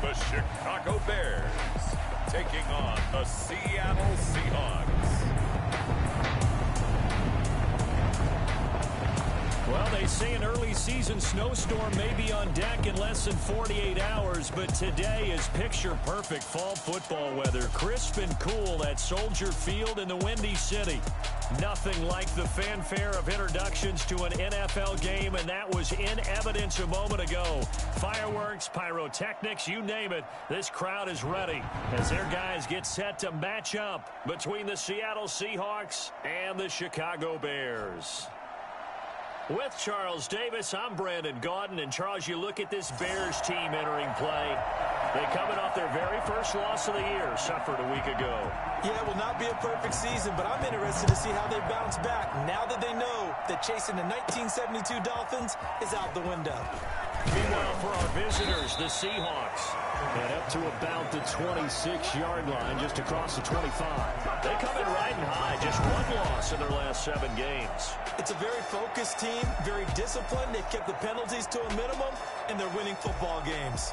the Chicago Bears taking on the Seattle Seahawks. Well, they say an early season snowstorm may be on deck in less than 48 hours, but today is picture-perfect fall football weather. Crisp and cool at Soldier Field in the Windy City. Nothing like the fanfare of introductions to an NFL game, and that was in evidence a moment ago. Fireworks, pyrotechnics, you name it. This crowd is ready as their guys get set to match up between the Seattle Seahawks and the Chicago Bears. With Charles Davis, I'm Brandon Gaudin. And, Charles, you look at this Bears team entering play. They coming off their very first loss of the year, suffered a week ago. Yeah, it will not be a perfect season, but I'm interested to see how they bounce back now that they know that chasing the 1972 Dolphins is out the window. Meanwhile, for our visitors, the Seahawks head up to about the 26-yard line, just across the 25. They come in riding high, just one loss in their last 7 games. It's a very focused team, very disciplined. They've kept the penalties to a minimum, and they're winning football games.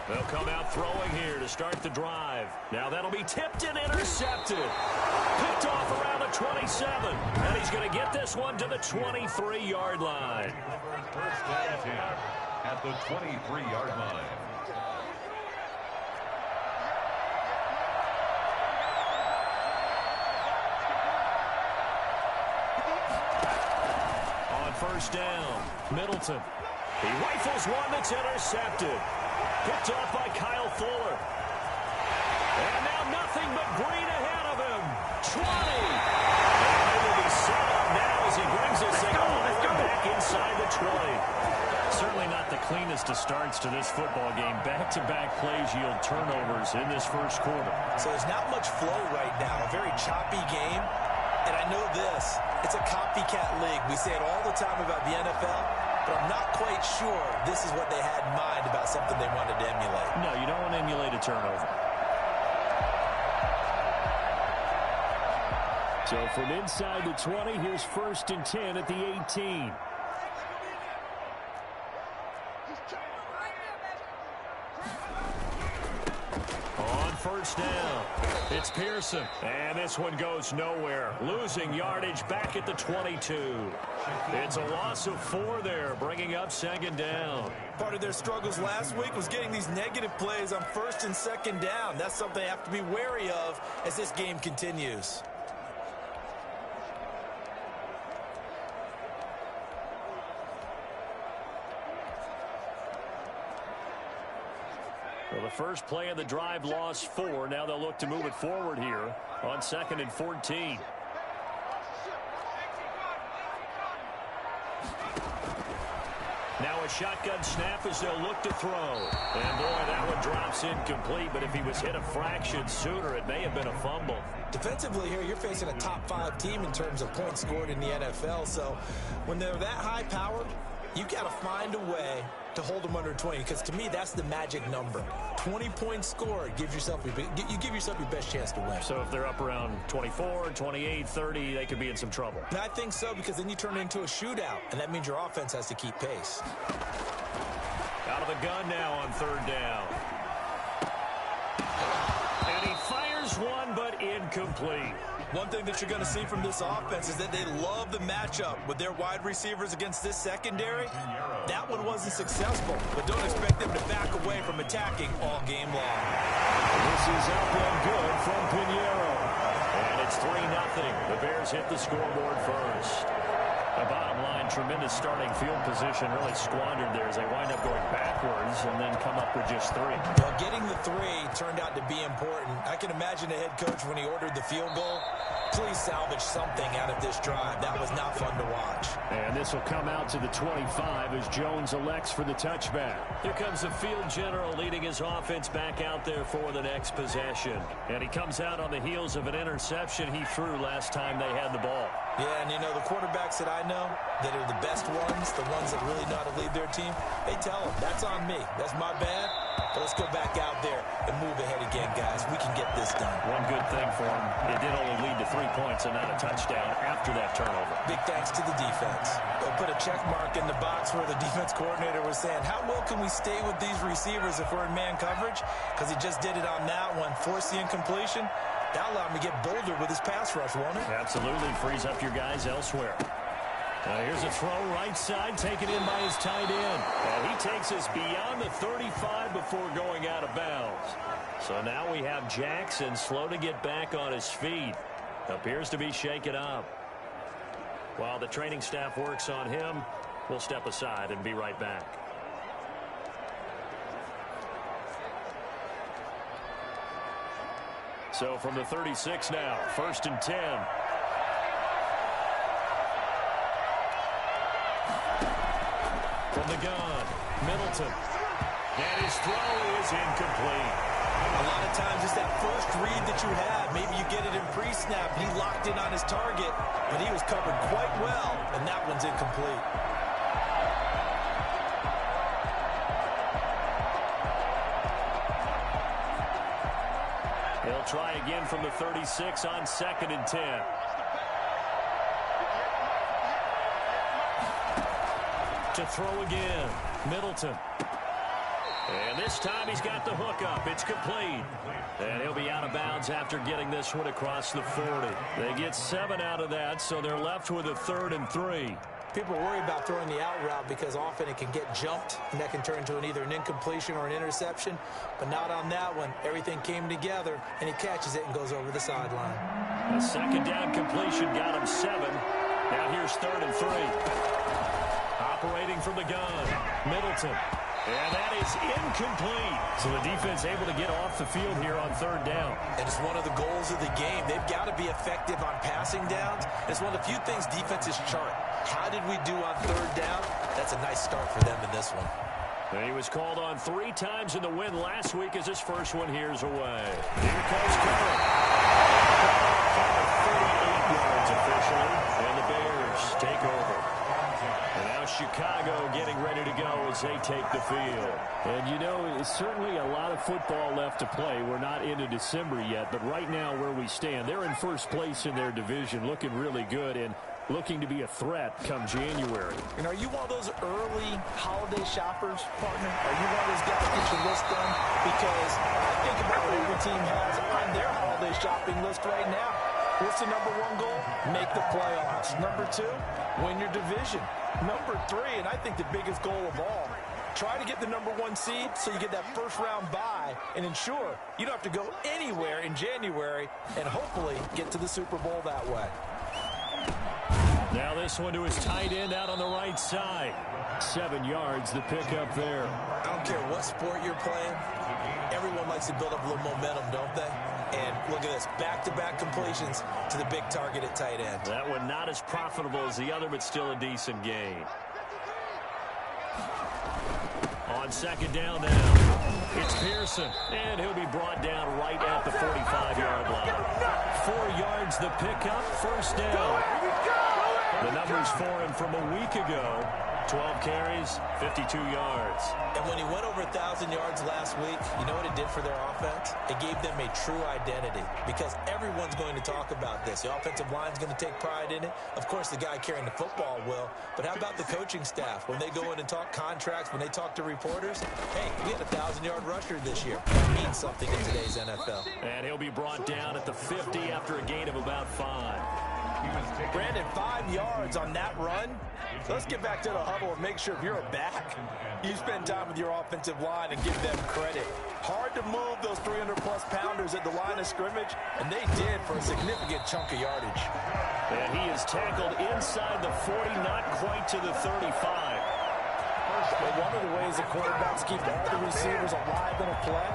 They'll come out throwing here to start the drive. Now that'll be tipped and intercepted. Picked off around the 27. And he's going to get this one to the 23-yard line. First and 10 at the 23-yard line. On first down, Middleton. He rifles one that's intercepted. Picked off by Kyle Fuller. And now nothing but green ahead of him. 20. And he will be set up now as he brings this thing all the way back inside the 20. Certainly not the cleanest of starts to this football game. Back-to-back plays yield turnovers in this first quarter. So there's not much flow right now. A very choppy game. And I know this. It's a copycat league. We say it all the time about the NFL. But I'm not quite sure this is what they had in mind about something they wanted to emulate. No, you don't want to emulate a turnover. So from inside the 20, here's 1st and 10 at the 18. On first down, it's Pearson. And this one goes nowhere. Losing yardage back at the 22. It's a loss of 4 there, bringing up 2nd down. Part of their struggles last week was getting these negative plays on 1st and 2nd down. That's something they have to be wary of as this game continues. Well, the first play of the drive lost 4. Now they'll look to move it forward here on 2nd and 14. Now a shotgun snap as they'll look to throw. And boy, that one drops incomplete, but if he was hit a fraction sooner, it may have been a fumble. Defensively here, you're facing a top 5 team in terms of points scored in the NFL. So when they're that high powered, you got to find a way to hold them under 20, because to me that's the magic number. 20 points scored gives yourself you give yourself your best chance to win. So if they're up around 24, 28, 30, they could be in some trouble. And I think so, because then you turn it into a shootout, and that means your offense has to keep pace. Out of the gun now on 3rd down. And he fires one, but incomplete. One thing that you're going to see from this offense is that they love the matchup with their wide receivers against this secondary. That one wasn't successful, but don't expect them to back away from attacking all game long. This is up and good from Pinheiro. And it's 3-0. The Bears hit the scoreboard first. The bottom line, tremendous starting field position, really squandered there as they wind up going backwards and then come up with just 3. Well, getting the 3 turned out to be important. I can imagine the head coach when he ordered the field goal. Please salvage something out of this drive. That was not fun to watch. And this will come out to the 25 as Jones elects for the touchback. Here comes the field general leading his offense back out there for the next possession. And he comes out on the heels of an interception he threw last time they had the ball. Yeah, and you know, the quarterbacks that I know that are the best ones, the ones that really know how to lead their team, they tell them, that's on me. That's my bad. But let's go back out there and move ahead again, guys. We can get this done. One good thing for him, it did only lead to 3 points and not a touchdown after that turnover. Big thanks to the defense. They'll put a check mark in the box where the defense coordinator was saying, how well can we stay with these receivers if we're in man coverage? Because he just did it on that one, forced the incompletion. That allowed him to get bolder with his pass rush, won't it? Absolutely, frees up your guys elsewhere. Here's a throw right side, taken in by his tight end. And he takes us beyond the 35 before going out of bounds. So now we have Jackson slow to get back on his feet. Appears to be shaken up. While the training staff works on him, we'll step aside and be right back. So from the 36 now, 1st and 10. From the gun, Middleton. And his throw is incomplete. A lot of times it's that first read that you have. Maybe you get it in pre-snap. He locked in on his target, but he was covered quite well, and that one's incomplete. He'll try again from the 36 on 2nd and 10. To throw again, Middleton. And this time he's got the hook up. It's complete. And he'll be out of bounds after getting this one across the 40. They get 7 out of that, so they're left with a 3rd and 3. People worry about throwing the out route because often it can get jumped, and that can turn into either an incompletion or an interception. But not on that one. Everything came together, and he catches it and goes over the sideline. A 2nd down completion got him 7. Now here's 3rd and 3. Operating from the gun, Middleton. And that is incomplete. So the defense able to get off the field here on 3rd down. And it's one of the goals of the game. They've got to be effective on passing downs. It's one of the few things defenses chart. How did we do on 3rd down? That's a nice start for them in this one. And he was called on 3 times in the win last week as his first one here's away. Here comes Curry. 38 yards officially. And the Bears take over. And now Chicago getting ready to go as they take the field. And, you know, it's certainly a lot of football left to play. We're not into December yet, but right now where we stand, they're in first place in their division, looking really good and looking to be a threat come January. And are you one of those early holiday shoppers, partner? Are you one of those guys that gets your list done? Because I think about what every team has on their holiday shopping list right now. What's the number 1 goal? Make the playoffs. Number 2, win your division. Number 3, and I think the biggest goal of all, try to get the number 1 seed so you get that first-round bye and ensure you don't have to go anywhere in January and hopefully get to the Super Bowl that way. Now this one to his tight end out on the right side. 7 yards, the pickup there. I don't care what sport you're playing. Everyone likes to build up a little momentum, don't they? And look at this, back-to-back completions to the big target at tight end. That one not as profitable as the other, but still a decent gain. On 2nd down now, it's Pearson, and he'll be brought down right at the 45-yard line. 4 yards the pickup, 1st down. The numbers for him from a week ago, 12 carries, 52 yards. And when he went over 1,000 yards last week, you know what it did for their offense? It gave them a true identity because everyone's going to talk about this. The offensive line's going to take pride in it. Of course, the guy carrying the football will. But how about the coaching staff? When they go in and talk contracts, when they talk to reporters, hey, we had a 1,000-yard rusher this year. That means something in today's NFL. And he'll be brought down at the 50 after a gain of about 5. Brandon, 5 yards on that run. So let's get back to the huddle and make sure if you're a back, you spend time with your offensive line and give them credit. Hard to move those 300-plus pounders at the line of scrimmage, and they did for a significant chunk of yardage. And he is tackled inside the 40, not quite to the 35. Well, one of the ways the quarterbacks keep all the receivers alive in a play,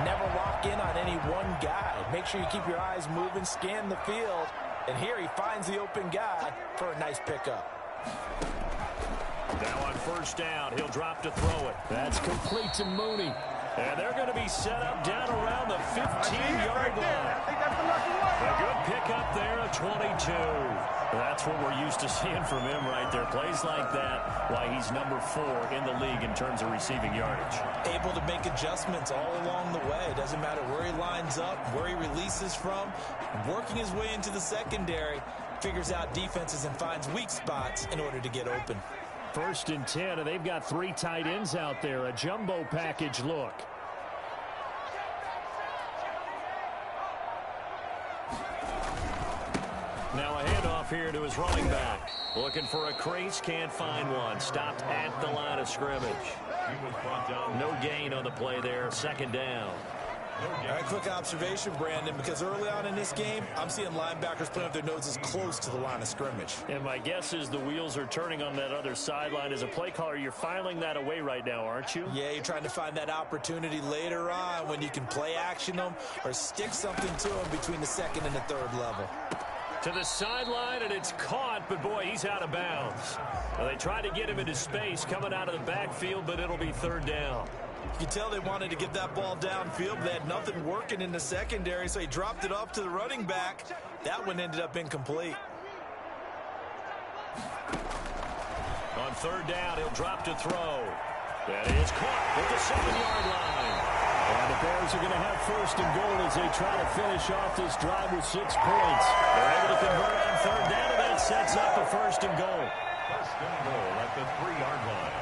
never lock in on any one guy. Make sure you keep your eyes moving, scan the field, And here he finds the open guy for a nice pickup. Now on first down, he'll drop to throw it. That's complete to Mooney. And they're going to be set up down around the 15-yard line. A good pickup there, a 22. That's what we're used to seeing from him right there. Plays like that, why he's number 4 in the league in terms of receiving yardage. Able to make adjustments all along the way. Doesn't matter where he lines up, where he releases from. Working his way into the secondary, figures out defenses and finds weak spots in order to get open. 1st and 10, and they've got 3 tight ends out there. A jumbo package look. Now a handoff here to his running back. Looking for a crease, can't find one. Stopped at the line of scrimmage. No gain on the play there, 2nd down. All right, quick observation, Brandon, because early on in this game, I'm seeing linebackers playing with their noses close to the line of scrimmage. And my guess is the wheels are turning on that other sideline. As a play caller, you're filing that away right now, aren't you? Yeah, you're trying to find that opportunity later on when you can play action them or stick something to them between the 2nd and the 3rd level. To the sideline, and it's caught, but boy, he's out of bounds. Well, they tried to get him into space coming out of the backfield, but it'll be 3rd down. You can tell they wanted to get that ball downfield, but they had nothing working in the secondary, so he dropped it off to the running back. That one ended up incomplete. On 3rd down, he'll drop to throw. That is caught at the 7-yard line. And the Bears are going to have 1st and goal as they try to finish off this drive with 6 points. They're able to convert on 3rd down, and that sets up a 1st and goal. 1st and goal at the 3-yard line.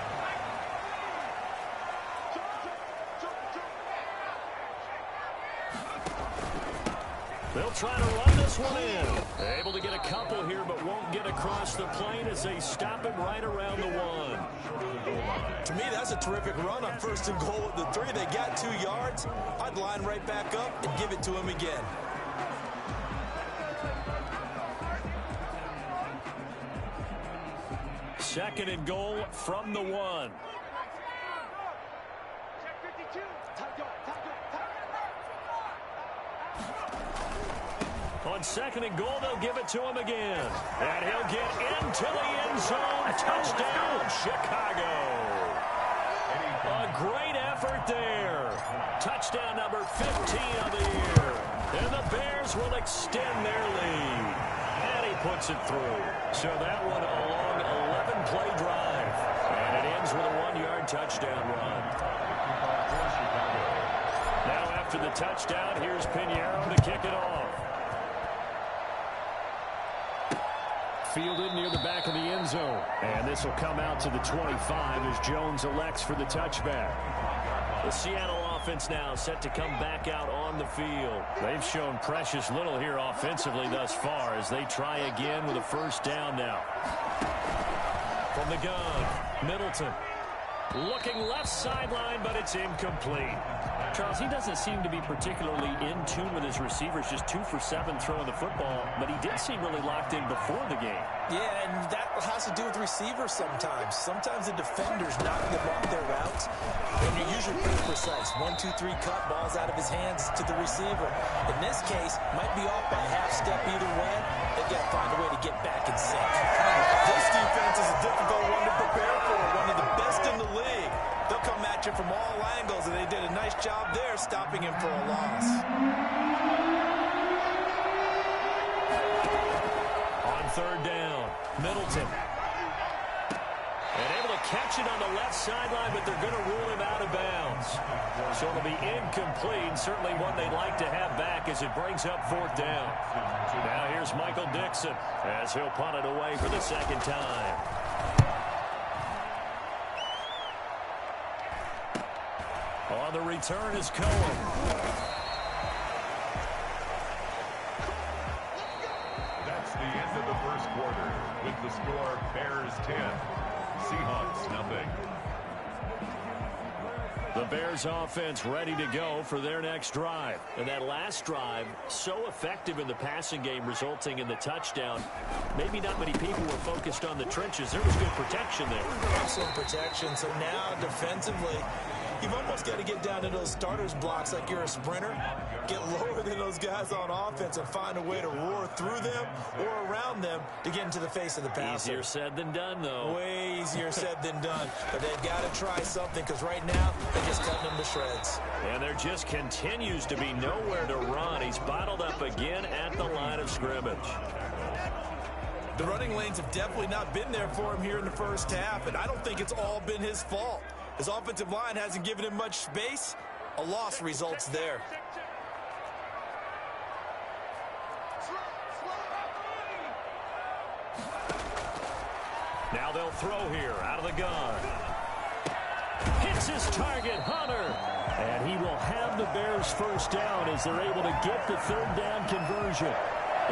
They'll try to run this one in. Able to get a couple here, but won't get across the plane as they stop it right around the 1. To me, that's a terrific run on 1st and goal at the 3. They got 2 yards. I'd line right back up and give it to him again. Second and goal from the 1. On 2nd and goal, they'll give it to him again. And he'll get into the end zone. Touchdown, Chicago. A great effort there. Touchdown number 15 of the year. And the Bears will extend their lead. And he puts it through. So that one a long 11-play drive. And it ends with a 1-yard touchdown run. Now after the touchdown, here's Pinheiro to kick it off. Fielded near the back of the end zone. And this will come out to the 25 as Jones elects for the touchback. The Seattle offense now set to come back out on the field. They've shown precious little here offensively thus far as they try again with a 1st down now. From the gun, Middleton. Looking left sideline, but it's incomplete. Charles, he doesn't seem to be particularly in tune with his receivers, just 2 for 7 throwing the football, but he did seem really locked in before the game. Yeah, and that has to do with receivers sometimes. Sometimes the defenders knock them off their routes, and you're usually pretty precise. 1, 2, 3 cut, balls out of his hands to the receiver. In this case, might be off by half step either way. They got to find a way to get back in sync. This defense is a difficult one to prepare for, one of the best in the league. They'll come at you from all angles, and they did a nice job there stopping him for a loss. On 3rd down, Middleton. And able to catch it on the left sideline, but they're going to rule him out of bounds. So it'll be incomplete, certainly one they'd like to have back as it brings up 4th down. Now here's Michael Dixon as he'll punt it away for the 2nd time. On the return is Cohen. That's the end of the 1st quarter with the score Bears 10, Seahawks nothing. The Bears offense ready to go for their next drive. And that last drive, so effective in the passing game, resulting in the touchdown. Maybe not many people were focused on the trenches. There was good protection there. Excellent protection. So now defensively, You've almost got to get down to those starters blocks like you're a sprinter, get lower than those guys on offense and find a way to roar through them or around them to get into the face of the passer. Easier said than done, though. Way easier said than done. But they've got to try something because right now they're just cutting them to shreds. And there just continues to be nowhere to run. He's bottled up again at the line of scrimmage. The running lanes have definitely not been there for him here in the first half, and I don't think it's all been his fault. His offensive line hasn't given him much space. A loss results there. Now they'll throw here out of the gun. Hits his target, Hunter. And he will have the Bears first down as they're able to get the third down conversion.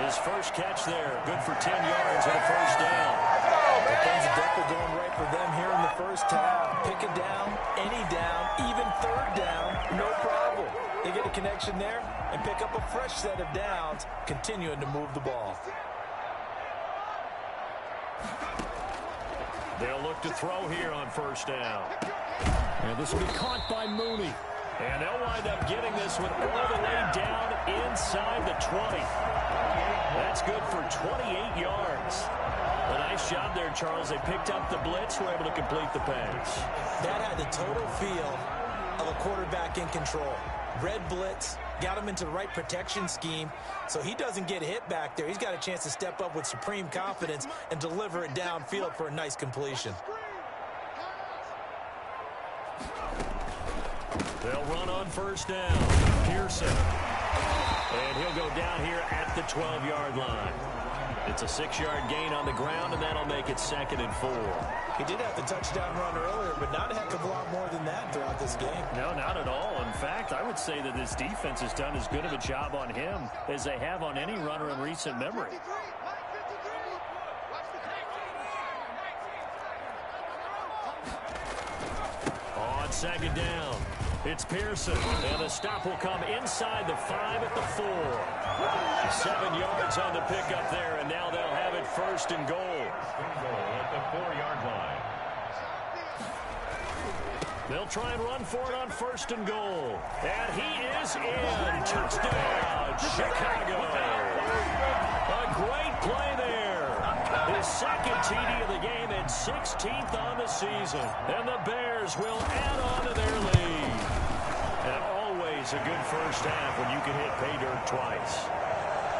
His first catch there, good for 10 yards and a first down. Well, things are definitely going right for them here in the first half. Pick a down, any down, even third down, no problem. They get a connection there and pick up a fresh set of downs, continuing to move the ball. They'll look to throw here on first down. And this will be caught by Mooney. And they'll wind up getting this one all the way down inside the 20. That's good for 28 yards. A nice job there, Charles. They picked up the blitz, were able to complete the pass. That had the total feel of a quarterback in control. Red blitz, got him into the right protection scheme, so he doesn't get hit back there. He's got a chance to step up with supreme confidence and deliver it downfield for a nice completion. They'll run on first down. Pearson. And he'll go down here at the 12-yard line. It's a 6-yard gain on the ground, and that'll make it 2nd and 4. He did have the touchdown run earlier, but not a heck of a lot more than that throughout this game. No, not at all. In fact, I would say that this defense has done as good of a job on him as they have on any runner in recent memory. On 2nd down, it's Pearson. And the stop will come inside the 5 at the 4. 7 yards on the pickup there, and now they'll have it 1st and goal. At the 4-yard line. They'll try and run for it on 1st and goal. And he is in. Touchdown, Chicago. A great play there. His 2nd TD of the game and 16th on the season. And the Bears will add on to their lead. And always a good first half when you can hit pay dirt twice.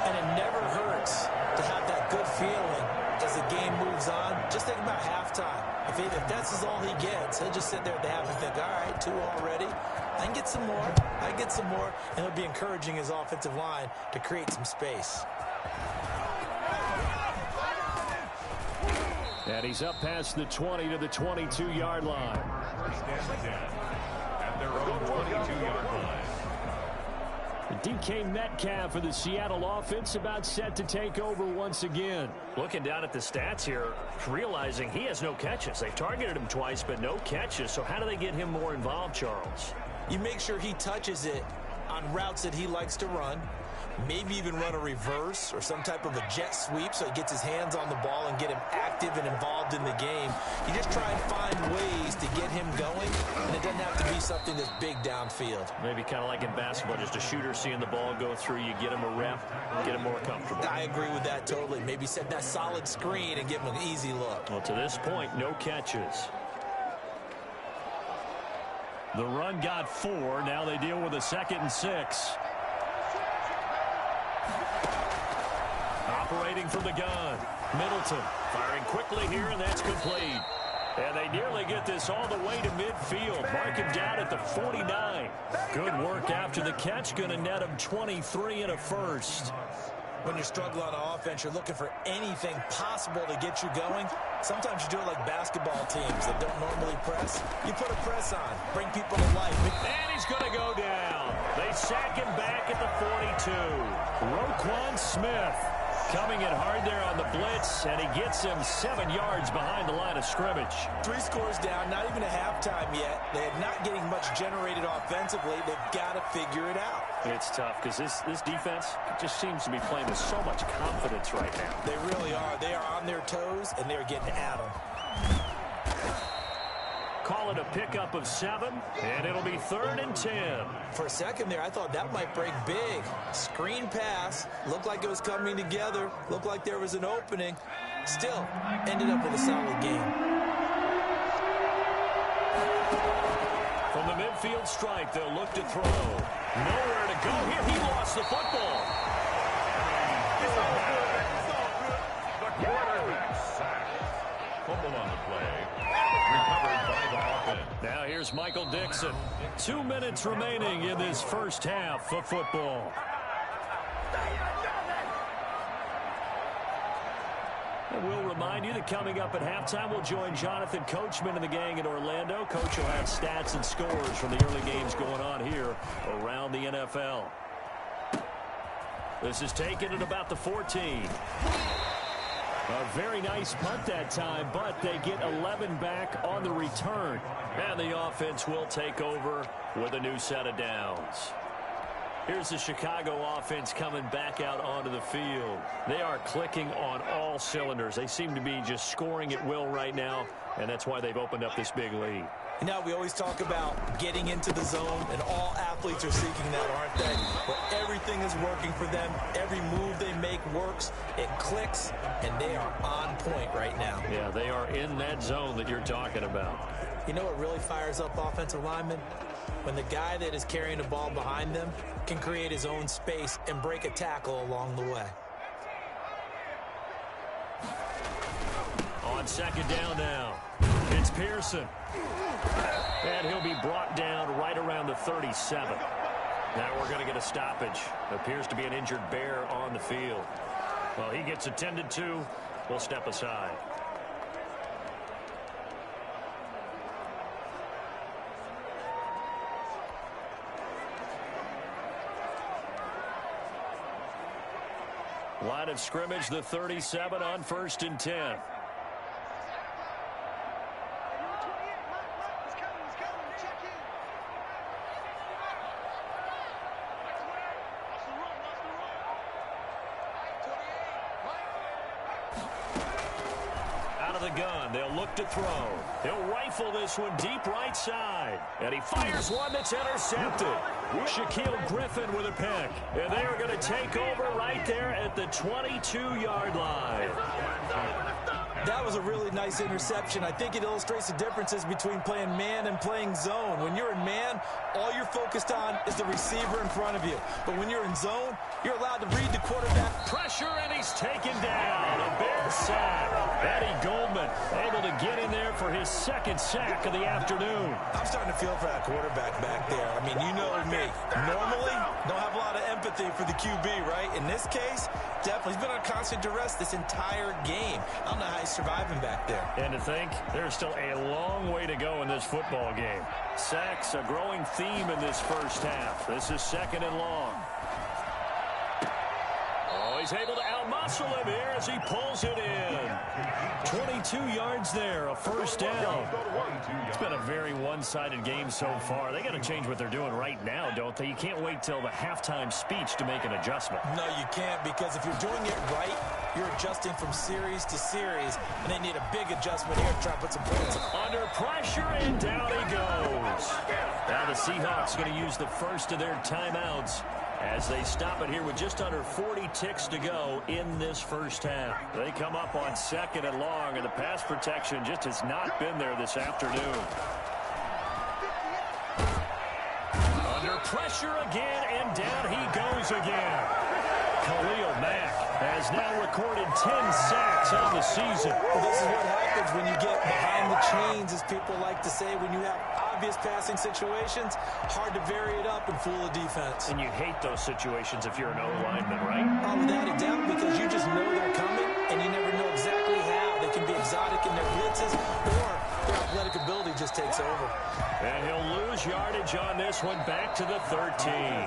And it never hurts to have that good feeling as the game moves on. Just think about halftime. If that's all he gets, he'll just sit there at the half and think, all right, 2 already. I can get some more. I can get some more. And he'll be encouraging his offensive line to create some space. And he's up past the 20 to the 22-yard line. At their own 22-yard line. DK Metcalf for the Seattle offense about set to take over once again. Looking down at the stats here, realizing he has no catches. They've targeted him twice, but no catches. So how do they get him more involved, Charles? You make sure he touches it on routes that he likes to run. Maybe even run a reverse or some type of a jet sweep so he gets his hands on the ball and get him active and involved in the game. You just try and find ways to get him going, and it doesn't have to be something that's big downfield. Maybe kind of like in basketball, just a shooter seeing the ball go through, you get him a rep, get him more comfortable. I agree with that totally. Maybe set that solid screen and give him an easy look. Well, to this point, no catches. The run got 4. Now they deal with a 2nd and 6. Operating from the gun, Middleton firing quickly here, and that's complete. And they nearly get this all the way to midfield. Mark him down at the 49. Good work after the catch. Going to net him 23 and a first. When you're struggling on offense, you're looking for anything possible to get you going. Sometimes you do it like basketball teams that don't normally press. You put a press on, bring people to life. And he's going to go down. They sack him back at the 42. Roquan Smith coming in hard there on the blitz, and he gets him 7 yards behind the line of scrimmage. 3 scores down, not even a halftime yet. They're not getting much generated offensively. They've got to figure it out. It's tough because this defense just seems to be playing with so much confidence right now. They really are. They are on their toes, and they're getting at them. call it a pickup of 7, and it'll be 3rd and 10. For a second there, I thought that might break big. Screen pass, looked like it was coming together, looked like there was an opening. Still, ended up with a solid game. From the midfield stripe, they'll look to throw. Nowhere to go here. He lost the football. The quarterback sacked. Fumble on the play. Recovered by the offense. Now here's Michael Dixon. 2 minutes remaining in this first half of football. And we'll remind you that coming up at halftime, we'll join Jonathan Coachman and the gang in Orlando. Coach will have stats and scores from the early games going on here around the NFL. This is taken at about the 14. A very nice punt that time, but they get 11 back on the return. And the offense will take over with a new set of downs. Here's the Chicago offense coming back out onto the field. They are clicking on all cylinders. They seem to be just scoring at will right now, and that's why they've opened up this big lead. You know, we always talk about getting into the zone, and all athletes are seeking that, aren't they? Where everything is working for them. Every move they make works. It clicks, and they are on point right now. Yeah, they are in that zone that you're talking about. You know what really fires up offensive linemen? When the guy that is carrying the ball behind them can create his own space and break a tackle along the way. On second down now, it's Pearson. And he'll be brought down right around the 37. Now we're going to get a stoppage. Appears to be an injured bear on the field. Well, he gets attended to. We'll step aside. Line of scrimmage, the 37 on 1st and 10. Out of the gun, they'll look to throw. He'll rifle this one deep right side. And he fires one that's intercepted. Shaquille Griffin with a pick. And they are going to take over right there at the 22-yard line. That was a really nice interception. I think it illustrates the differences between playing man and playing zone. When you're in man, all you're focused on is the receiver in front of you. But when you're in zone, you're allowed to read the quarterback. Pressure, and he's taken down. A Bear sack. Eddie Goldman able to get in there for his 2nd sack of the afternoon. I'm starting to feel for that quarterback back there. I mean, you know me. Normally, don't have a lot of empathy for the QB, right? In this case, definitely. He's been on constant duress this entire game. I don't know how he's surviving back there. And to think, there's still a long way to go in this football game. Sacks, a growing theme in this first half. This is 2nd and long. Oh, he's able to outmuscle him here as he pulls it in. 22 yards there, a 1st down. It's been a very one-sided game so far. They got to change what they're doing right now, don't they? You can't wait till the halftime speech to make an adjustment. No, you can't, because if you're doing it right, you're adjusting from series to series, and they need a big adjustment here to try to put some points on. Under pressure, and down he goes. Now the Seahawks going to use the first of their timeouts as they stop it here with just under 40 ticks to go in this first half. They come up on 2nd and long, and the pass protection just has not been there this afternoon. Under pressure again, and down he goes again. Khalil Mack has now recorded 10 sacks on the season. Well, this is what happens when you get behind the chains, as people like to say. When you have obvious passing situations, hard to vary it up and fool a defense. And you hate those situations if you're an O-lineman, right? Oh, without a doubt, because you just know they're coming, and you never know exactly how. They can be exotic in their blitzes, or their athletic ability just takes over. And he'll lose yardage on this one, back to the 13.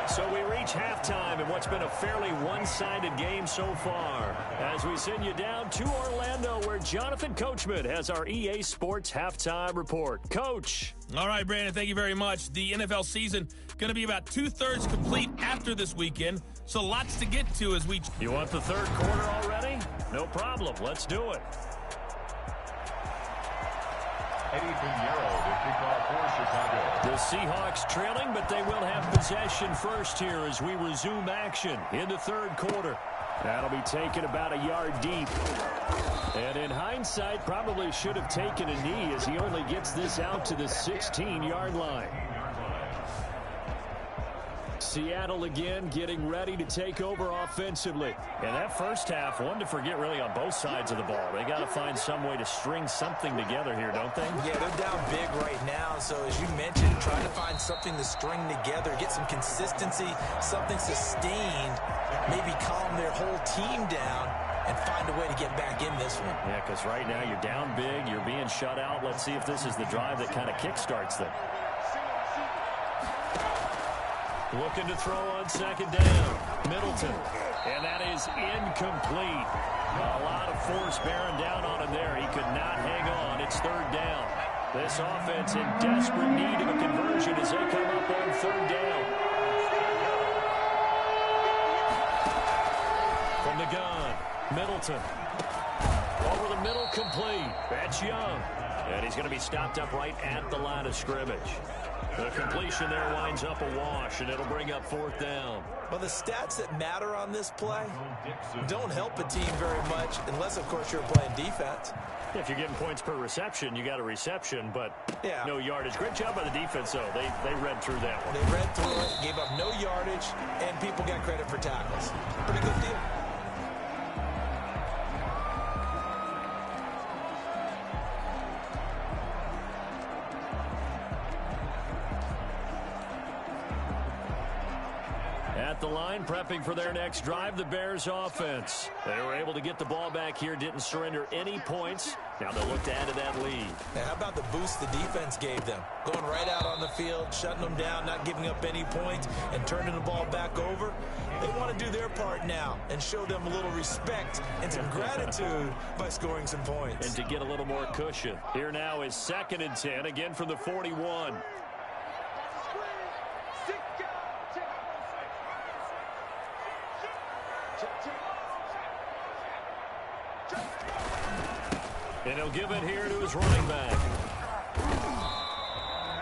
So we reach halftime in what's been a fairly one-sided game so far, as we send you down to Orlando, where Jonathan Coachman has our EA Sports Halftime Report. Coach. All right, Brandon, thank you very much. The NFL season going to be about 2/3 complete after this weekend, so lots to get to as we... You want the 3rd quarter already? No problem. Let's do it. Eddie Pinheiro to kick off for Chicago. The Seahawks trailing, but they will have possession first here as we resume action in the third quarter. That'll be taken about a yard deep. And in hindsight, probably should have taken a knee as he only gets this out to the 16-yard line. Seattle again getting ready to take over offensively. And that first half, one to forget really on both sides of the ball. They got to find some way to string something together here, don't they? Yeah, they're down big right now. So as you mentioned, trying to find something to string together, get some consistency, something sustained, maybe calm their whole team down and find a way to get back in this one. Yeah, because right now you're down big, you're being shut out. Let's see if this is the drive that kind of kickstarts them. Looking to throw on second down. Middleton. And that is incomplete. A lot of force bearing down on him there. He could not hang on. It's third down. This offense in desperate need of a conversion as they come up on third down. From the gun, Middleton. Over the middle, complete. That's Young. And he's going to be stopped up right at the line of scrimmage. The completion there winds up a wash, and it'll bring up fourth down. Well, the stats that matter on this play don't help a team very much unless, of course, you're playing defense. If you're getting points per reception, you got a reception, but yeah, no yardage. Great job by the defense, though. They read through that one. They read through it, gave up no yardage, and people got credit for tackles. Pretty good deal. At the line, prepping for their next drive, the Bears offense. They were able to get the ball back here, didn't surrender any points. Now they'll look to add to that lead. Now, how about the boost the defense gave them? Going right out on the field, shutting them down, not giving up any points, and turning the ball back over. They want to do their part now and show them a little respect and some gratitude by scoring some points. And to get a little more cushion. Here now is 2nd and 10, again from the 41. And he'll give it here to his running back.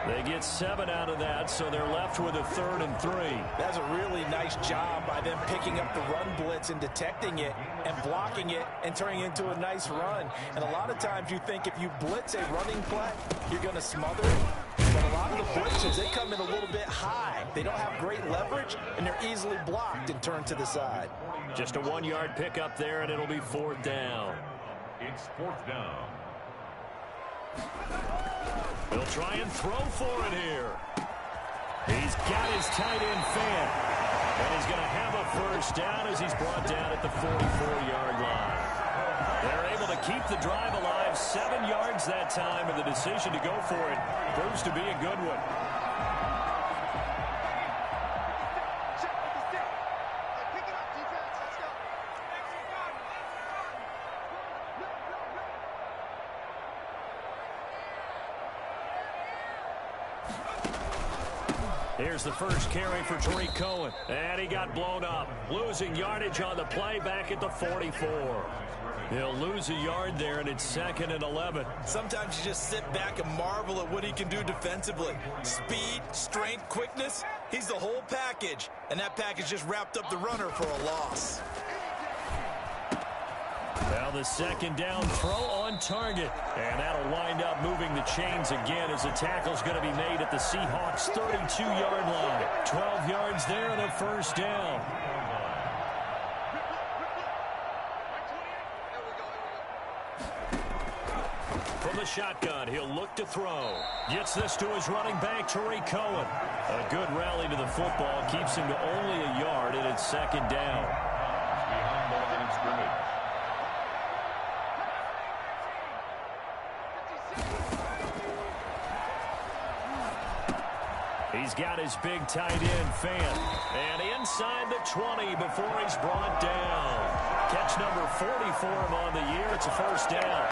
They get 7 out of that, so they're left with a 3rd and 3. That's a really nice job by them picking up the run blitz and detecting it and blocking it and turning it into a nice run. And a lot of times you think if you blitz a running play, you're going to smother it. But a lot of the blitzes, they come in a little bit high. They don't have great leverage, and they're easily blocked and turned to the side. Just a 1-yard pickup there, and it'll be 4th down. It's 4th down. He'll try and throw for it here. He's got his tight end fan. And he's going to have a first down as he's brought down at the 44-yard line. They're able to keep the drive alive, 7 yards that time, and the decision to go for it proves to be a good one. Here's the first carry for Tariq Cohen. And he got blown up. Losing yardage on the play back at the 44. He'll lose a yard there, and it's 2nd and 11. Sometimes you just sit back and marvel at what he can do defensively. Speed, strength, quickness. He's the whole package. And that package just wrapped up the runner for a loss. Now the 2nd down throw on target. And that'll wind up moving the chains again as the tackle's going to be made at the Seahawks' 32-yard line. 12 yards there and a first down. From the shotgun, he'll look to throw. Gets this to his running back, Tariq Cohen. A good rally to the football. Keeps him to only a yard, and it's 2nd down. Behind the line of scrimmage. He's got his big tight end fan. And inside the 20 before he's brought down. Catch number 40 for him on the year. It's a first down.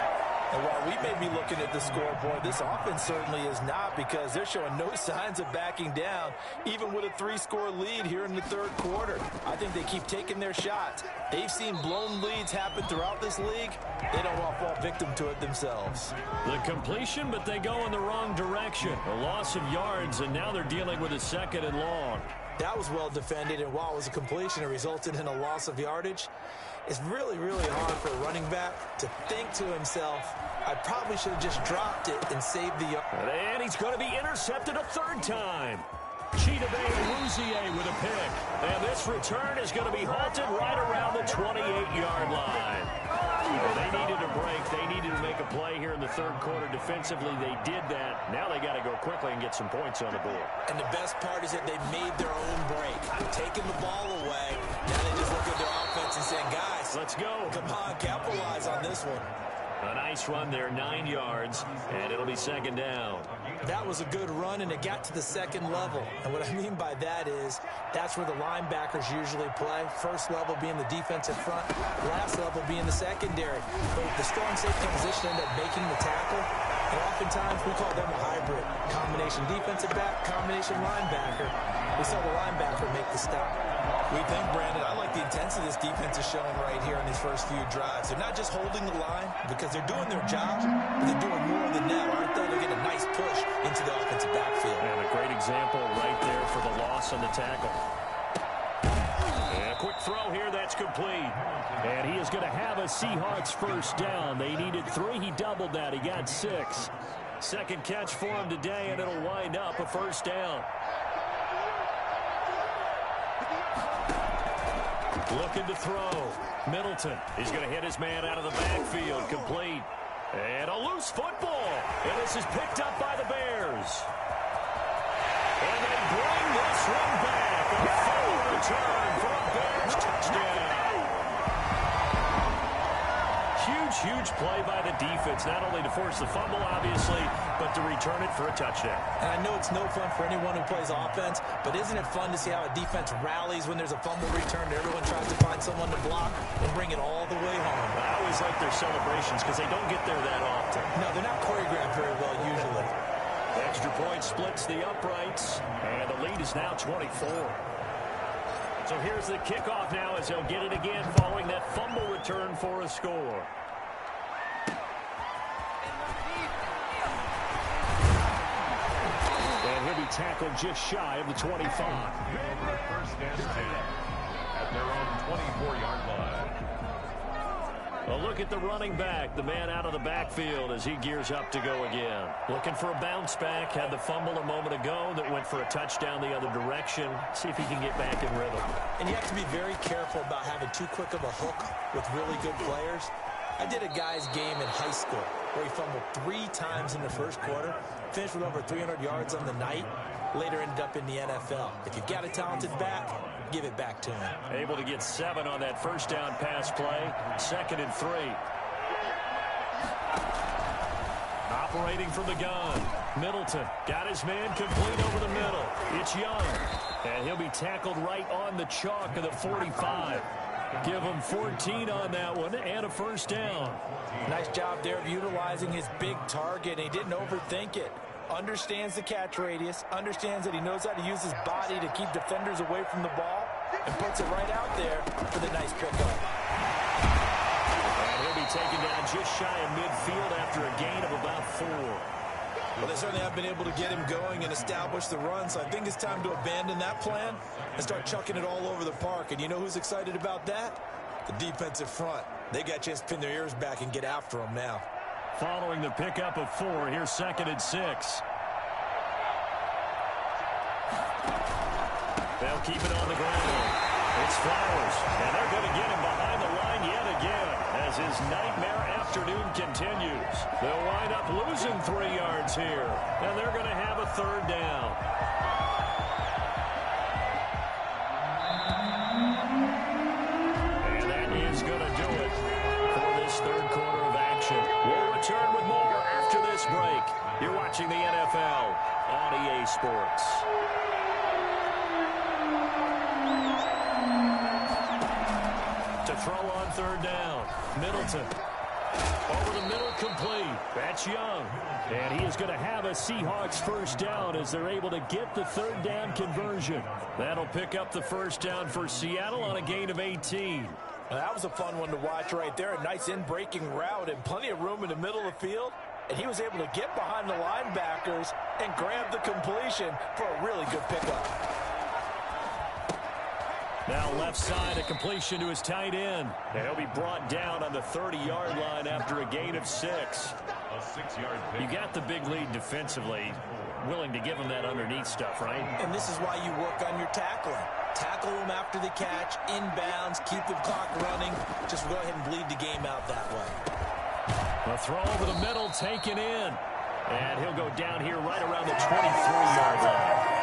And while we may be looking at the scoreboard, this offense certainly is not, because they're showing no signs of backing down, even with a 3-score lead here in the third quarter. I think they keep taking their shots. They've seen blown leads happen throughout this league. They don't want to fall victim to it themselves. The completion, but they go in the wrong direction. A loss of yards, and now they're dealing with a 2nd and long. That was well defended, and while it was a completion, it resulted in a loss of yardage. It's really, really hard for a running back to think to himself, I probably should have just dropped it and saved the yard. And he's going to be intercepted a 3rd time. Chidobe Awuzie with a pick. And this return is going to be halted right around the 28-yard line. Well, they needed a break. They needed to make a play here in the third quarter. Defensively, they did that. Now they got to go quickly and get some points on the board. And the best part is that they made their own break. Taking the ball away. Now they just look at their offense and saying, guys, let's go. Come on, capitalize on this one. A nice run there, 9 yards, and it'll be 2nd down. That was a good run, and it got to the 2nd level. And what I mean by that is that's where the linebackers usually play. First level being the defensive front, last level being the secondary. But the strong safety position ended up making the tackle. And oftentimes we call them a hybrid. Combination defensive back, combination linebacker. We saw the linebacker make the stop. We think, Brandon, I like the intensity this defense is showing right here in these first few drives. They're not just holding the line because they're doing their job, but they're doing more than that, aren't they? They're getting a nice push into the offensive backfield. And a great example right there for the loss on the tackle. And a quick throw here, that's complete. And he is going to have a Seahawks 1st down. They needed 3. He doubled that. He got 6. 2nd catch for him today, and it'll wind up a 1st down. Looking to throw. Middleton. He's going to hit his man out of the backfield. Complete. And a loose football. And this is picked up by the Bears. And they bring this one back. A full return for a Bears touchdown. Huge play by the defense, not only to force the fumble, obviously, but to return it for a touchdown. And I know it's no fun for anyone who plays offense, but isn't it fun to see how a defense rallies when there's a fumble return and everyone tries to find someone to block and bring it all the way home? I always like their celebrations because they don't get there that often. No, they're not choreographed very well usually. Extra point splits the uprights, and the lead is now 24. So here's the kickoff now as they'll get it again following that fumble return for a score. And he'll be tackled just shy of the 25. 1st and 10 at their own 24-yard line. A look at the running back, the man out of the backfield as he gears up to go again. Looking for a bounce back, had the fumble a moment ago that went for a touchdown the other direction. See if he can get back in rhythm. And you have to be very careful about having too quick of a hook with really good players. I did a guy's game in high school where he fumbled 3 times in the first quarter, finished with over 300 yards on the night, later ended up in the NFL. If you've got a talented back, give it back to him. Able to get 7 on that 1st down pass play. 2nd and 3. Operating from the gun. Middleton got his man complete over the middle. It's Young. And he'll be tackled right on the chalk of the 45. Give him 14 on that one and a 1st down. Nice job there of utilizing his big target. He didn't overthink it. Understands the catch radius, understands that he knows how to use his body to keep defenders away from the ball, and puts it right out there for the nice pickup. And he'll be taken down just shy of midfield after a gain of about 4. Well, they certainly have been able to get him going and establish the run, so I think it's time to abandon that plan and start chucking it all over the park. And you know who's excited about that? The defensive front. They got a chance to pin their ears back and get after him now. Following the pickup of 4, here's 2nd and 6. They'll keep it on the ground. It's Flowers, and they're going to get him behind the line yet again as his nightmare afternoon continues. They'll wind up losing 3 yards here, and they're going to have a 3rd down. And that is going to do it for this third quarter of action. We'll return with more after this break. You're watching the NFL on EA Sports. To throw on 3rd down. Middleton. Over the middle, complete. That's Young. And he is going to have a Seahawks first down as they're able to get the third down conversion. That'll pick up the first down for Seattle on a gain of 18. Well, that was a fun one to watch right there. A nice in-breaking route and plenty of room in the middle of the field. And he was able to get behind the linebackers and grab the completion for a really good pickup. Now left side, a completion to his tight end. And he'll be brought down on the 30-yard line after a gain of 6. A 6-yard pick. You got the big lead defensively. Willing to give him that underneath stuff, right? And this is why you work on your tackling. Tackle them after the catch, inbounds, keep the clock running. Just go ahead and bleed the game out that way. A throw over the middle, taken in. And he'll go down here right around the 23-yard line.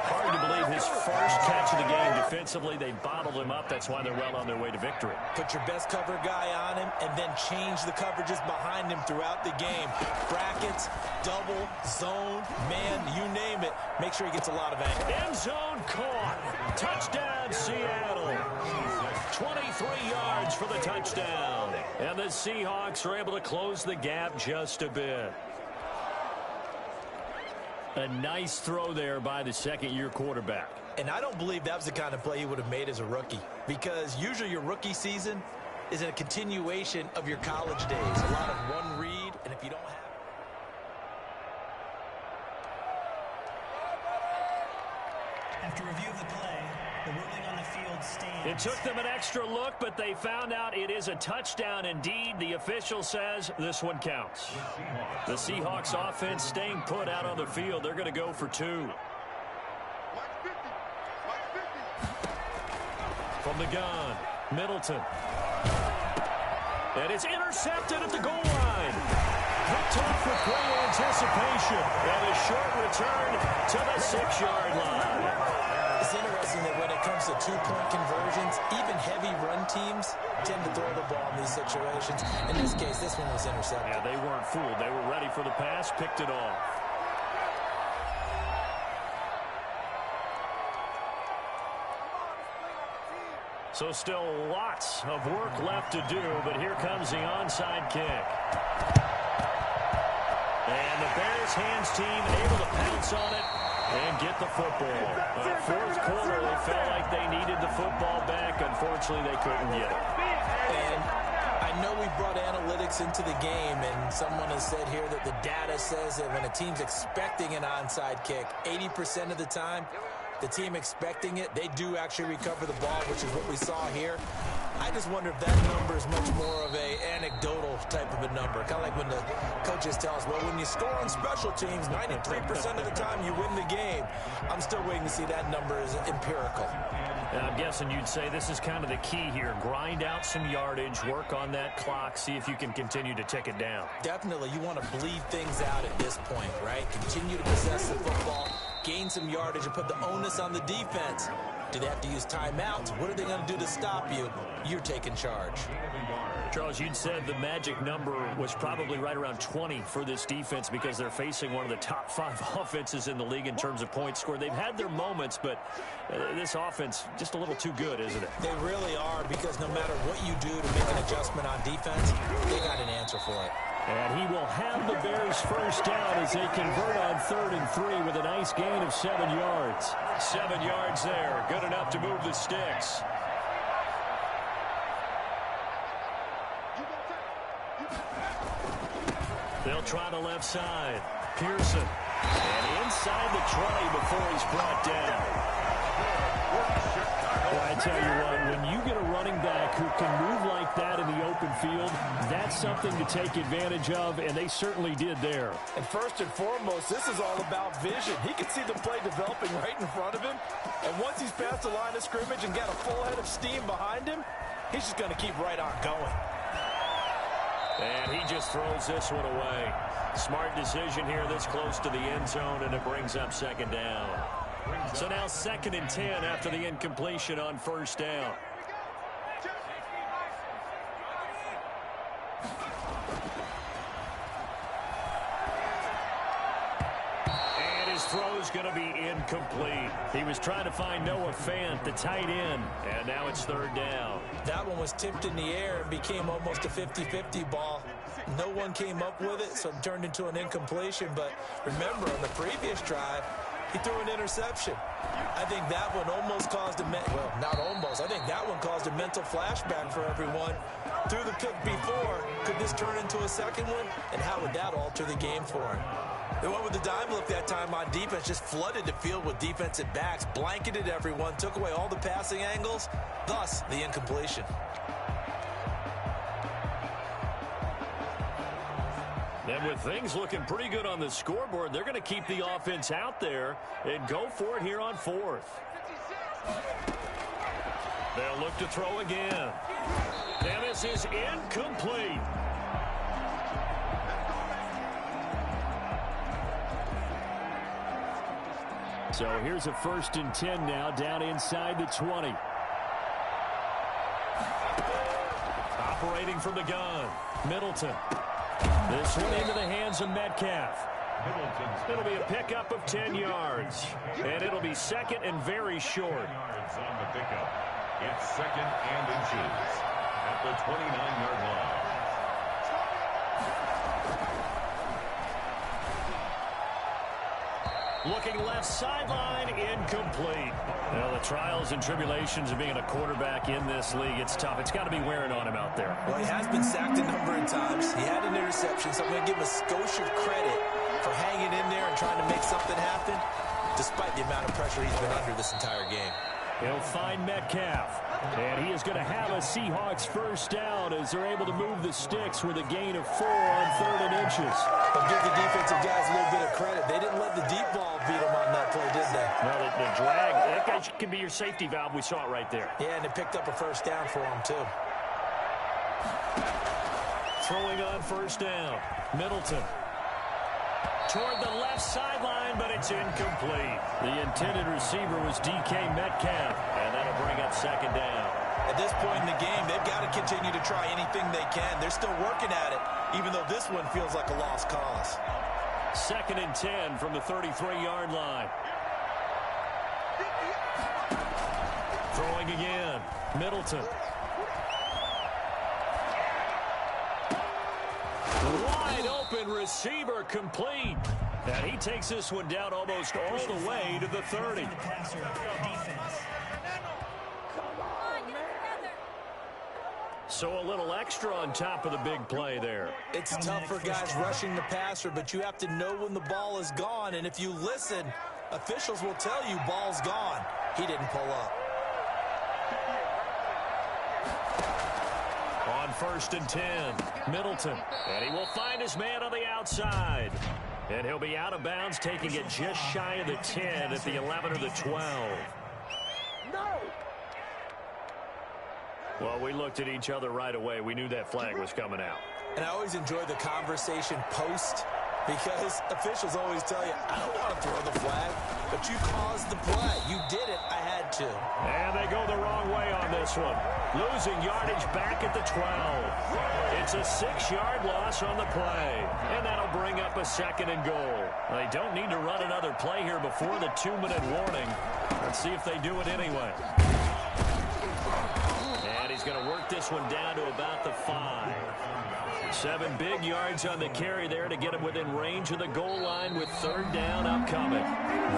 Hard to believe his first catch of the game defensively. They bottled him up. That's why they're well on their way to victory. Put your best cover guy on him and then change the coverages behind him throughout the game. Brackets, double, zone, man, you name it. Make sure he gets a lot of anger. End zone caught. Touchdown, Seattle. 23 yards for the touchdown. And the Seahawks are able to close the gap just a bit. A nice throw there by the second-year quarterback. And I don't believe that was the kind of play he would have made as a rookie, because usually your rookie season is a continuation of your college days. A lot of one read, and if you don't have... After review of the play, the ruling on the field stands. It took them an extra look, but they found out it is a touchdown indeed. The official says this one counts. The Seahawks offense staying put out on the field. They're going to go for 2. From the gun, Middleton. And it's intercepted at the goal line. Picked off with great anticipation. And a short return to the 6-yard line. It's interesting that when it comes to two-point conversions, even heavy run teams tend to throw the ball in these situations. In this case, this one was intercepted. Yeah, they weren't fooled. They were ready for the pass, picked it off. So still lots of work left to do, but here comes the onside kick. And the Bears hands team able to pounce on it and get the football. Fourth quarter, they felt like they needed the football back. Unfortunately, they couldn't get it. And I know we brought analytics into the game, and someone has said here that the data says that when a team's expecting an onside kick, 80% of the time, the team expecting it, they do actually recover the ball, which is what we saw here. I just wonder if that number is much more of a anecdotal type of a number. Kind of like when the coaches tell us, well, when you score on special teams, 93% of the time you win the game. I'm still waiting to see that number is empirical. And I'm guessing you'd say this is kind of the key here. Grind out some yardage, work on that clock, see if you can continue to tick it down. Definitely. You want to bleed things out at this point, right? Continue to possess the football, gain some yardage, and put the onus on the defense. Do they have to use timeouts? What are they going to do to stop you? You're taking charge. Charles, you'd said the magic number was probably right around 20 for this defense because they're facing one of the top 5 offenses in the league in terms of points scored. They've had their moments, but this offense just a little too good, isn't it? They really are, because no matter what you do to make an adjustment on defense, they got an answer for it. And he will have the Bears first down as they convert on 3rd and 3 with a nice gain of 7 yards. 7 yards there, good enough to move the sticks. They'll try the left side. Pearson. And inside the 20 before he's brought down. Well, I tell you what, when you get a running back who can move like that in the open field, that's something to take advantage of, and they certainly did there. And first and foremost, this is all about vision. He can see the play developing right in front of him, and once he's past the line of scrimmage and got a full head of steam behind him, he's just going to keep right on going. And he just throws this one away. Smart decision here this close to the end zone, and it brings up 2nd down. So now 2nd and 10 after the incompletion on 1st down. And his throw's going to be incomplete. He was trying to find Noah Fant, the tight end, and now it's 3rd down. That one was tipped in the air and became almost a 50-50 ball. No one came up with it, so it turned into an incompletion. But remember, on the previous drive, he threw an interception. I think that one almost caused well, not almost. I think that one caused a mental flashback for everyone. Threw the pick before. Could this turn into a second one? And how would that alter the game for him? They went with the dime look that time on defense, just flooded the field with defensive backs, blanketed everyone, took away all the passing angles, thus the incompletion. And with things looking pretty good on the scoreboard, they're going to keep the offense out there and go for it here on fourth. They'll look to throw again. And this is incomplete. So here's a 1st and 10 now, down inside the 20. Operating from the gun, Middleton. This one into the hands of Metcalf. It'll be a pickup of 10 yards. And it'll be second and very short. Yards on the pickup. It's 2nd and inches at the 29-yard line. Looking left sideline, incomplete. Well, the trials and tribulations of being a quarterback in this league, it's tough. It's got to be wearing on him out there. Well, he has been sacked a number of times. He had an interception, so I'm going to give him a skosh of credit for hanging in there and trying to make something happen, despite the amount of pressure he's been under this entire game. He'll find Metcalf. And he is going to have a Seahawks first down as they're able to move the sticks with a gain of 4 on 3rd and inches. But give the defensive guys a little bit of credit. They didn't let the deep ball beat them on that play, did they? No, the drag, that guy can be your safety valve. We saw it right there. Yeah, and it picked up a first down for him, too. Throwing on first down, Middleton. Toward the left sideline, but it's incomplete. The intended receiver was DK Metcalf, and that'll bring up 2nd down. At this point in the game, they've got to continue to try anything they can. They're still working at it, even though this one feels like a lost cause. 2nd and 10 from the 33-yard line. Throwing again, Middleton. Wide open receiver complete. And he takes this one down almost all the way to the 30. So a little extra on top of the big play there. It's tough for guys rushing the passer, but you have to know when the ball is gone. And if you listen, officials will tell you ball's gone. He didn't pull up. On 1st and 10, Middleton. And he will find his man on the outside. And he'll be out of bounds, taking it just shy of the 10 at the 11 or the 12. No! Well, we looked at each other right away. We knew that flag was coming out. And I always enjoy the conversation post, because officials always tell you, I don't want to throw the flag, but you caused the play. You did it. I had to. And they go the wrong way on this one. Losing yardage back at the 12. It's a 6-yard loss on the play. And that'll bring up a 2nd and goal. They don't need to run another play here before the 2-minute warning. Let's see if they do it anyway. And he's going to work this one down to about the 5. 7 big yards on the carry there to get him within range of the goal line with 3rd down upcoming.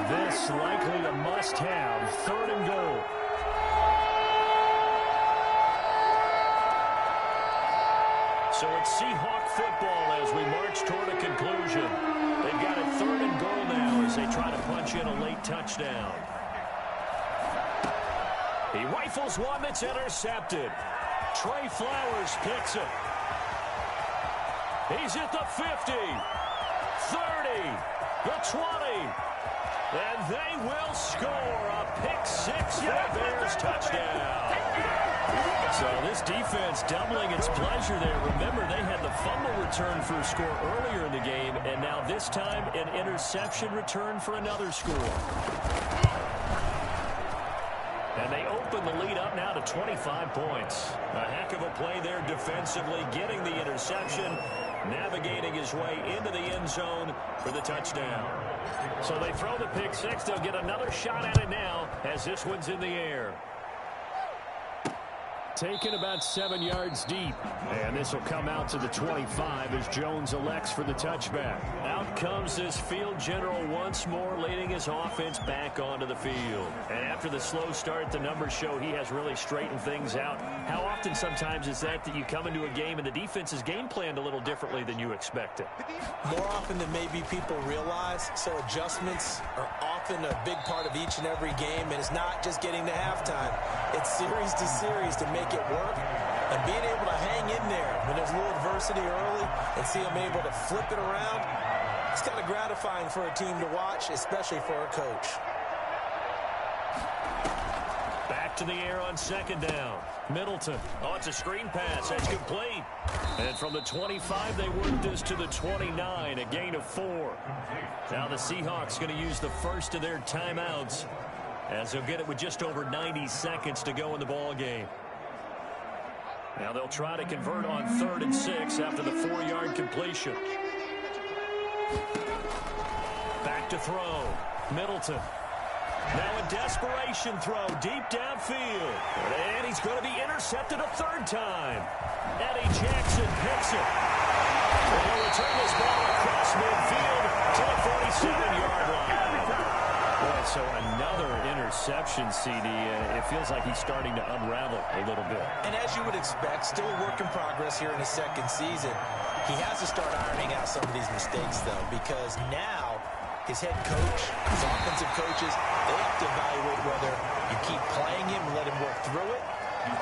This likely a must-have 3rd and goal. So it's Seahawk football as we march toward a conclusion. They've got a 3rd and goal now as they try to punch in a late touchdown. He rifles one that's intercepted. Trey Flowers picks it. He's at the 50, 30, the 20, and they will score a pick-6 for the Bears touchdown. So this defense doubling its pleasure there. Remember, they had the fumble return for a score earlier in the game, and now this time an interception return for another score. And they open the lead up now to 25 points. A heck of a play there defensively, getting the interception, navigating his way into the end zone for the touchdown. So they throw the pick-6. They'll get another shot at it now as this one's in the air. taken about 7 yards deep. And this will come out to the 25 as Jones elects for the touchback. Out comes this field general once more, leading his offense back onto the field. And after the slow start, the numbers show he has really straightened things out. How often sometimes is that you come into a game and the defense is game planned a little differently than you expected? More often than maybe people realize, so adjustments are often a big part of each and every game, and it's not just getting to halftime. It's series to series to make it work, and being able to hang in there when there's a little adversity early and see them able to flip it around, it's kind of gratifying for a team to watch, especially for a coach. Back to the air on second down. Middleton. Oh, it's a screen pass. That's complete. And from the 25, they work this to the 29, a gain of 4. Now the Seahawks going to use the first of their timeouts, as they'll get it with just over 90 seconds to go in the ball game. Now they'll try to convert on 3rd and 6 after the 4-yard completion. Back to throw. Middleton. Now a desperation throw deep downfield. And he's going to be intercepted a 3rd time. Eddie Jackson picks it. And he'll return this ball across midfield to the 47-yard line. Boy, so another interception, CD. It feels like he's starting to unravel a little bit. And as you would expect, still a work in progress here in his second season. He has to start ironing out some of these mistakes, though, because now his head coach, his offensive coaches, they have to evaluate whether you keep playing him and let him work through it,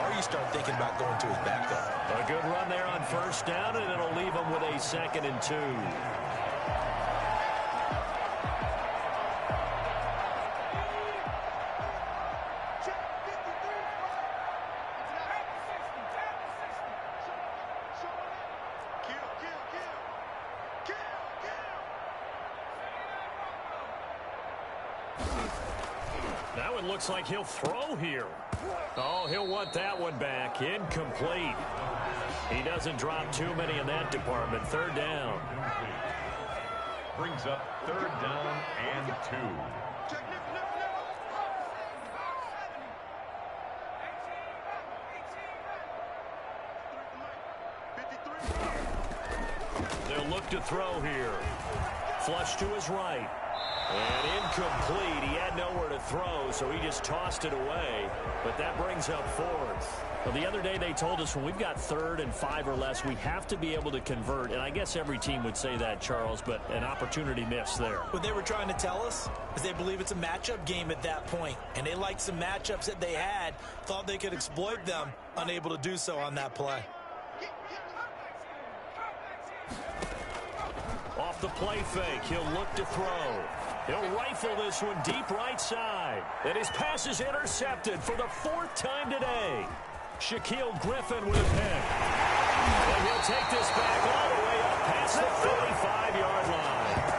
or you start thinking about going to his backup. A good run there on 1st down, and it'll leave him with a 2nd and 2. Now it looks like he'll throw here. Oh, he'll want that one back. Incomplete. He doesn't drop too many in that department. 3rd down. Brings up 3rd down and 2. They'll look to throw here. Flush to his right. And incomplete. He had nowhere to throw, so he just tossed it away. But that brings up 4th. Well, the other day they told us when we've got 3rd and 5 or less, we have to be able to convert. And I guess every team would say that, Charles, but an opportunity missed there. What they were trying to tell us is they believe it's a matchup game at that point. And they liked some matchups that they had, thought they could exploit them, unable to do so on that play. Off the play fake, he'll look to throw. He'll rifle this one deep right side. And his pass is intercepted for the 4th time today. Shaquille Griffin with a pick. And he'll take this back all the way up past the 35-yard line.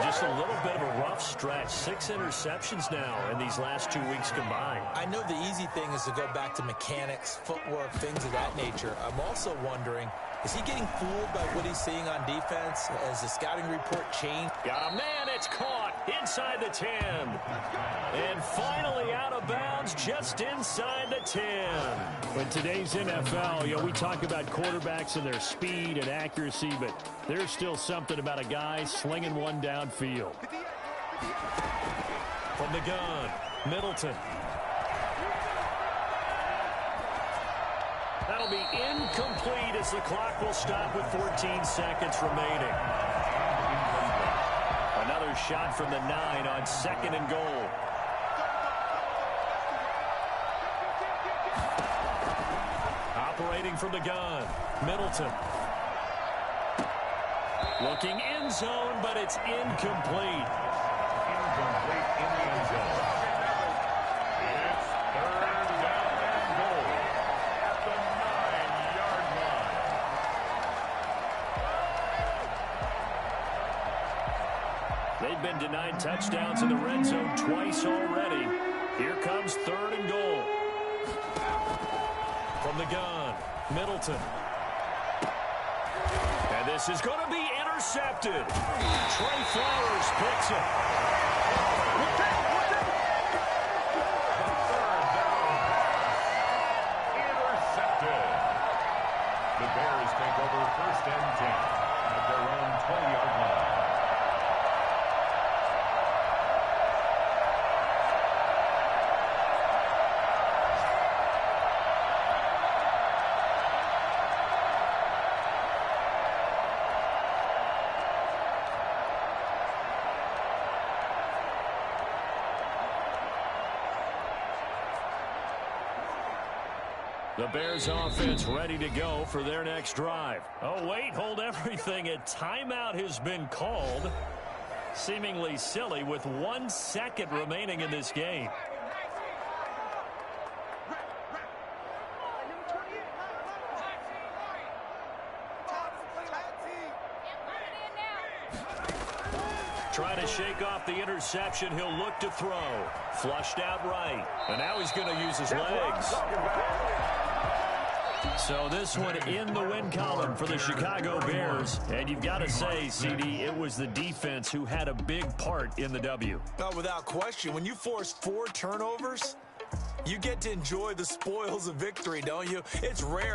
Just a little bit of a rough stretch. 6 interceptions now in these last 2 weeks combined. I know the easy thing is to go back to mechanics, footwork, things of that nature. I'm also wondering, is he getting fooled by what he's seeing on defense as the scouting report changed? Got a man, it's caught inside the 10. And finally out of bounds just inside the 10. In today's NFL, we talk about quarterbacks and their speed and accuracy, but there's still something about a guy slinging one downfield. From the gun, Middleton. That'll be incomplete as the clock will stop with 14 seconds remaining. Another shot from the 9 on 2nd and goal. Operating from the gun, Middleton. Looking end zone, but it's incomplete. Incomplete in the end zone. It's 3rd down and goal at the 9-yard line. They've been denied touchdowns in the red zone twice already. Here comes 3rd and goal. From the gun, Middleton. And this is going to be intercepted. Trey Flowers picks it. The Bears take over 1st and 10 at their own 20-yard line. The Bears offense ready to go for their next drive. Oh, wait, hold everything. A timeout has been called. Seemingly silly with 1 second remaining in this game. Trying to shake off the interception. He'll look to throw. Flushed out right. And now he's going to use his legs. So this one in the win column for the Chicago Bears. And you've got to say, CD, it was the defense who had a big part in the W. Oh, without question. When you force 4 turnovers, you get to enjoy the spoils of victory, don't you? It's rare